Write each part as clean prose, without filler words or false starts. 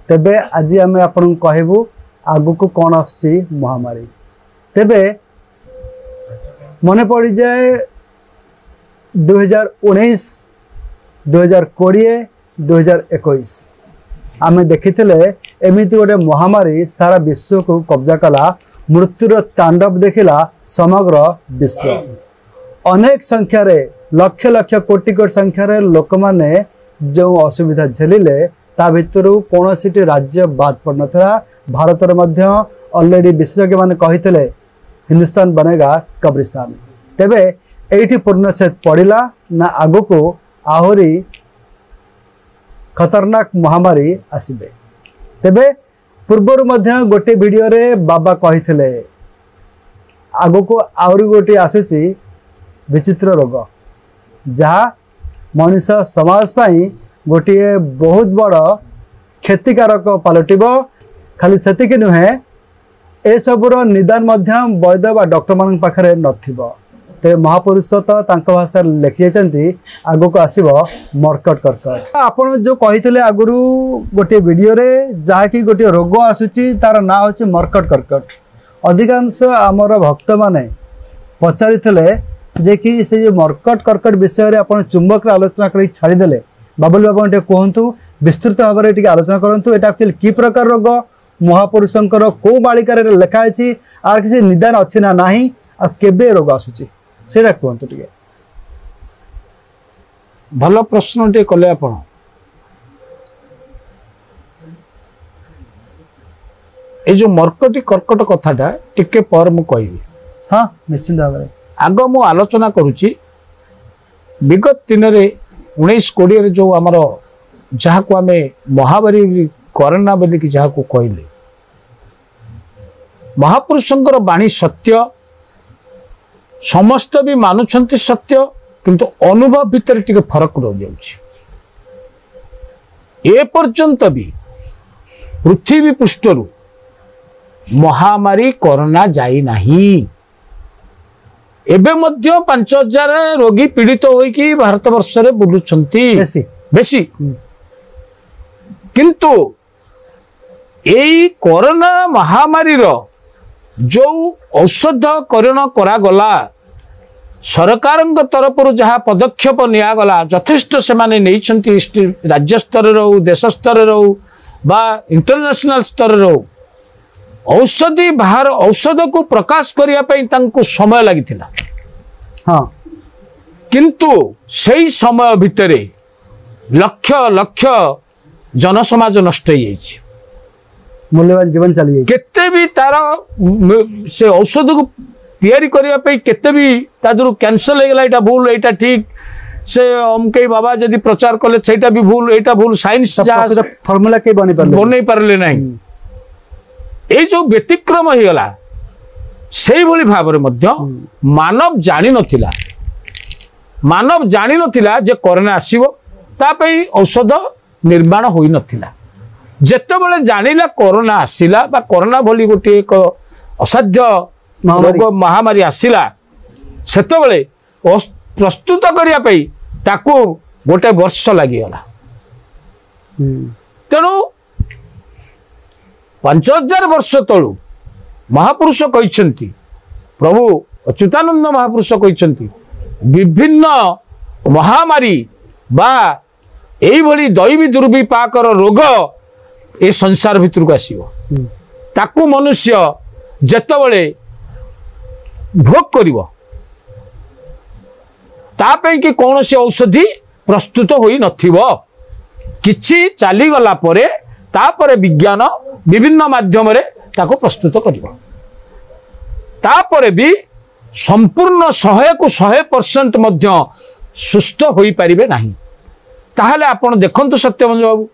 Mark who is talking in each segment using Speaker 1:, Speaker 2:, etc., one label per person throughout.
Speaker 1: तेबे आज आम आपन कहबू आगु को कौन आसुची महामारी। तेबे मन पड़ जाए 2019 2020 2021 आम देखी एमती गोटे महामारी सारा विश्व को कब्जा कला मृत्युर तांडव देखिला समग्र विश्व। अनेक संख्यार लक्ष लक्ष कोटि कोटि संख्यार लोक माने जो असुविधा झेलिले ता भितर कौन सी राज्य बाद पड़ ना। भारत ऑलरेडी विशेषज्ञ मैंने कही हिंदुस्तान बनेगा कब्रिस्तान। तेबे एठी पूर्णच्छेद पड़ा ना आगु को आहरी खतरनाक महामारी आसबे। तेबे पूर्वर गोटे वीडियो रे बाबा कही आगु को आहरी गोटे आसुची विचित्र रोग जहाँ मनीष समाज पाई गोटे बहुत बड़ क्षतिकारक पलटिबो। खाली सेतिक नुहे ए सबुर निदान वैद बा डॉक्टर मान पाखरे नथिबो। ते महापुरुष तो तांको भाषा लिखि जाइछन्ती आगु को आसीबो मर्कट कर्कट। आपण जो कहिथिले आगुरु गोटे वीडियो रे जहा कि गोटे रोग आसुची तार ना होची मर्कट कर्कट। अधिकांश आमर भक्त माने पचारिथिले जे कि से जो मर्कट कर्कट विषय रे आपण चुंबक आलोचना करी छाड़ी देले। बाबुल बाबा टे कहतु विस्तृत भाव में आलोचना करूँ एटा एक्चुअली कि प्रकार रोग महापुरुषंकर को बालिकार लिखाई आर किसी निदान अच्छी ना नहीं आ केबे रोग आसुची सेटा कहतु टिके।
Speaker 2: भल प्रश्न टे कले आपण। ए जो मर्कटी कर्कट कथाटा टिके पर मु कहबी।
Speaker 1: हाँ निश्चित भाव में
Speaker 2: आग मु आलोचना करुची विगत दिन रे 19-20 जो आमर जहाँ को आम महामारी कोरोना बोली कि जहाँ को कहले महापुरुषंकर बाणी सत्य समस्त भी मानुंट सत्य किंतु अनुभव भितर टिके फरक रही जाउछि। ए पर्यंत भी पृथ्वी पृष्ठरु महामारी कोरोना जाई नाही। एबे मध्य 5000 रोगी पीड़ित होइकी भारत वर्ष रे बुलुछंती बेसी किंतु एई कोरोना महामारी रो जो औषधकरण करा गला सरकार तरफ जहाँ पदक्षेप निया गला यथेष्ट से माने नैछंती राज्य स्तर रो देश स्तर रो बा इंटरनेशनल स्तर रो औषधि बाहर औषध को प्रकाश करिया पई तांको समय लागिथिला। हाँ किंतु सही समय भितरे लक्ष लक्ष जनसमाज नष्ट हो जाइछि।
Speaker 1: मूल्यवान जीवन चली जाइछि।
Speaker 2: केते भी तार से औषध को तैयारी करिया पई केते भी तादरु कैंसल हो गला एटा भूल एटा ठीक से हमके बाबा जदी प्रचार कले सेटा भी भूल एटा भूल साइंस
Speaker 1: फार्मूला के बनै
Speaker 2: पारले नहीं। ए जो व्यतिक्रम हो गला से भली भाव रे मध्य मानव जानि नथिला जे कोरोना आसीबो ता पई औषध निर्माण होई नथिला। जेतेबेले जानिला कोरोना आसिला बा कोरोना भली गोटे एक असाध्य रोग महामारी आसिला सेतेबेले प्रस्तुत करिया पई ताको गोटे वर्ष लागि गला। तेणु 5000 वर्ष तलू महापुरुष कहते प्रभु अच्युतानंद महापुरुष कहते विभिन्न महामारी बा एई भली दैवी दुर्विपाकर रोग ए संसार भितर को आसीबो ताकू मनुष्य जेतेबेले भोग करिवो तापई कि कौन से औषधि प्रस्तुत होई नथिबो किछि चाली गला परे तापरे विज्ञान विभिन्न माध्यम रे ताको प्रस्तुत करिवो तापरे भी संपूर्ण 100% मध्य सुस्थ होई परिबे नाही। ताहले आपण देखंतु सत्यवंत बाबू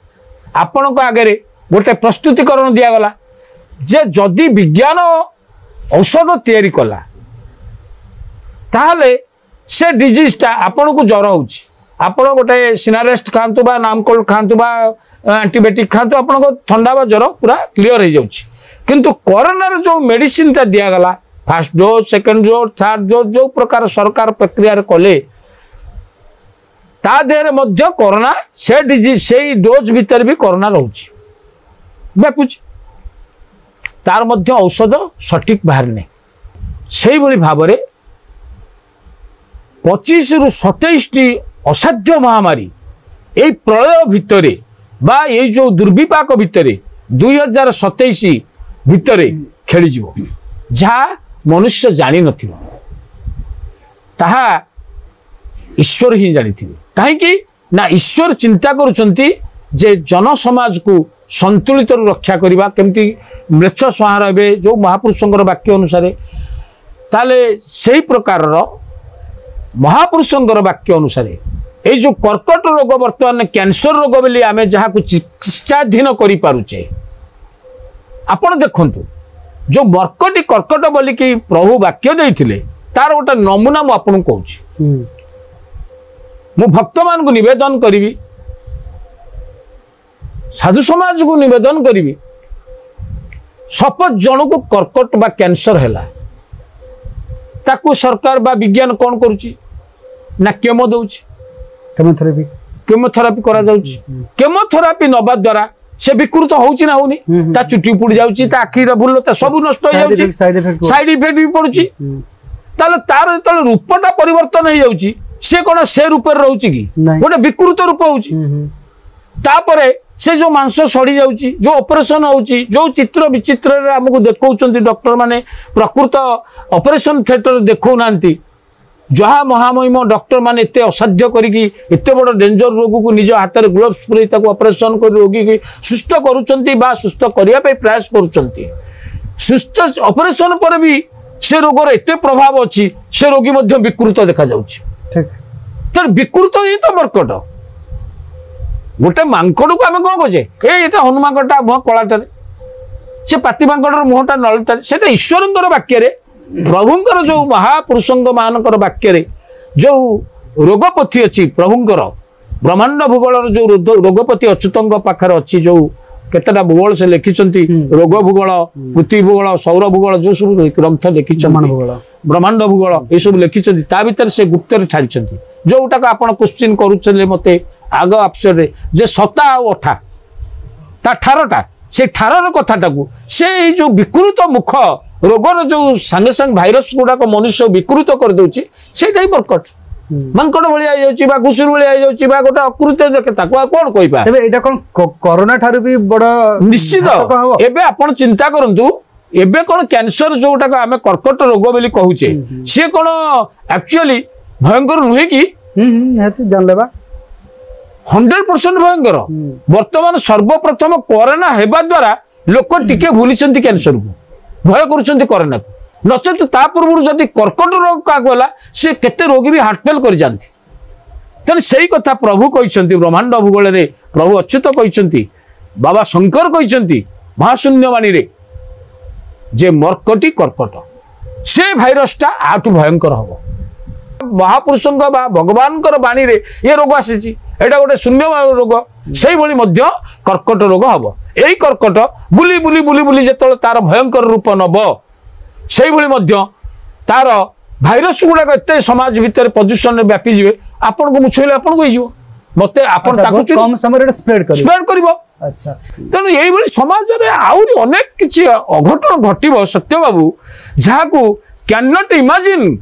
Speaker 2: आपण को आगे गोटे प्रस्तुतिकरण दिया गला जे जदि विज्ञान औषध तैयारी कला ताहले से डिजीज ता आपण को ज्वर होउची आपण गोटे सिनारेस्ट खांतु बा नामकोल खांतु बा एंटीबायोटिक खांतु आपण को ठंडा बा ज्वर पूरा क्लियर हो जाउची। किंतु कोरोना रे जो मेडिसिन ता दिया गला first dose second dose third dose जो प्रकार सरकार प्रक्रिया रे कले ता देहरे मध्य कोरोना से डिजीज से डोज भीतर भी कोरोना रहउची ବ୍ୟାପୁଛି, ତାର ମଧ୍ୟ ଔଷଧ ସଠିକ ବାହାରିନି। ସେଇଭଳି ଭାବରେ 25 ରୁ 27ଟି ଅସାଧ୍ୟ ମହାମାରୀ এই প্রলয় ভিতরে বা এই যে দুর্বিপাক ভিতরে 2027 ভিতরে খেলিଯିବ, ଯାହା ମନୁଷ୍ୟ ଜାଣିନଥିବ, ତାହା ଈଶ୍ୱର ହିଁ ଜାଣିଥିବେ। କାହିଁକି ନା ଈଶ୍ୱର ଚିନ୍ତା କରୁଛନ୍ତି ଯେ ଜନସମାଜକୁ ସନ୍ତୁଳିତରୁ ରକ୍ଷା କରିବା କେମିତି, ମ୍ଲେଚ୍ଛ ସଂହାର ହେବେ ଯେଉଁ ମହାପୁରୁଷଙ୍କର ବାକ୍ୟ ଅନୁସାରେ, ତାହେଲେ ସେହି ପ୍ରକାରର ମହାପୁରୁଷଙ୍କର ବାକ୍ୟ ଅନୁସାରେ এই যে কর্কট রোগ বর্তমানে ক্যান্সর রোগ বলে আমি যা চিকিৎসাধীন করে পারুছে, আপনার দেখুন যে মর্কটি কর্কট বলি কি প্রভু বাক্য দিয়ে তার গোটা নমুনা মু আপনার কৌছি। মু ভক্ত মানুষ নিবেদন করিবি, সাধু সমাজ को নিবেদন করিবি, সপোজ জনকু কর্কট বা ক্যান্সর হেলা, তাকু সরকার বা বিজ্ঞান কোন করুচি না কেমো দউছি, केमोथेरापी करा जाउची। केमोथेरापी नबा द्वारा से विकृत होउची ना होनी, ता चुटी पुड़ी जाउची, ता आखिर भूलता सब नष्ट हो जाउची, साइड इफेक्ट भी पड़ुची। ताले तार तले रूपटा परिवर्तन हो जाउची, से कोन से रूप रे रहउची कि गोटे विकृत रूप होउची। तापरे से जो मांस सड़ी जाउची, जो ऑपरेशन होउची, जो चित्र विचित्र रे हमकु देखौचंती डॉक्टर माने प्रकृत ऑपरेशन थिएटर देखौ नांती, जहा महामहिम डॉक्टर माने एते असाध्य करिकी एते बड़ डेंजर रोग को निज हाथ में ग्लोव्स पुरै ताको ऑपरेशन कर रोगी की सुस्थ करूचंती बा सुस्थ करिया पे प्रयास करूचंती। सुस्थ ऑपरेशन पर भी से रोगर एते प्रभाव अछि, से रोगी मध्य विकृत देखा जाउछि। ठीक, तर विकृत ही तो मर्कट। गोटे मांकड़ को आमे कोन कहजे ए एटा हनुमानकटा मुह कलाटारे, से पाती मांकड़र मुहटा नळटारे, सेटा ईश्वरंकर वाक्य रे प्रभुंकर जो महापुरुषंग मानकर वाक्य रे जो रोगपथी अच्छी प्रभुंकर ब्रह्मांड भूगोल जो रोगपथी अच्युतंग पाखर अच्छी जो केतटा भूगोल से लिखिचंती, रोग भूगोल, पृथ्वी भूगोल, सौर भूगोल जो सब ग्रंथ लिखिचंती, ब्रह्मांड भूगोल ये सब लिखिचंती, ता भीतर से गुप्त रे ठारिचंती। जोटा को आपण क्वेश्चन करूचले मते आग अवसर रे जे सता आ अठा ता ठारटा से ठारर कथाटाकू से जो विकृत मुख रोगर जो संगे संग भाइरस गुड़ाक मनुष्य विकृत कर दउची, सेटा ही मर्कट। मांकड़ भली आ जाउची बा घुसुर भली आ जाउची बा गोटा अकृत्य देखे ताको कोन कहिबा।
Speaker 1: तबे एटा कोन कोरोना थारु भी बड़
Speaker 2: निश्चित। एबे आपण चिंता करंतु, एबे कोन कैंसर जोटा को आमे कर्कट रोग बोली कहूचे, से कोन एक्चुअली भयंकर नुहे कि
Speaker 1: हेतु जान लेबा
Speaker 2: 100% भयंकर। वर्तमान सर्वप्रथम कोरोना हेबा द्वारा लोक टिके भूलिचंती कैंसर को, भय करुचंती कोरोना को, नचेत ता पूर्व जदि कर्कट रोग का गला से केते रोगी भी हार्ट फेल कर जानती। तेन सही कथा प्रभु कहते ब्रह्मांड भूगोल रे प्रभु अच्युत कहते, बाबा शंकर कहते महाशून्यवाणी रे जे मर्कटी कर्कट से भाइरसटा आठु भयंकर हम। महापुरुषों बा भगवान बाणी रे ये रोग आसी, एटा गोटे शून्य रोग, से भली मध्य कर्कट रोग हम। यही कर्कट बुली बुली बुली बुली जेतले तार भयंकर रूप नब, से भली मध्य तार भाइरस गुड़ाक एते समाज भितर प्रदूषण में व्यापी जीवे, आपन को मुछले आपन को होइजो, मते आपन ताकु
Speaker 1: कम समय रे स्प्रेड करिवो। अच्छा,
Speaker 2: तेणु यही भली समाज रे आउरी अनेक किछि अघटन घटिबो सत्य बाबू, जहाकू कैन नॉट इमेजिन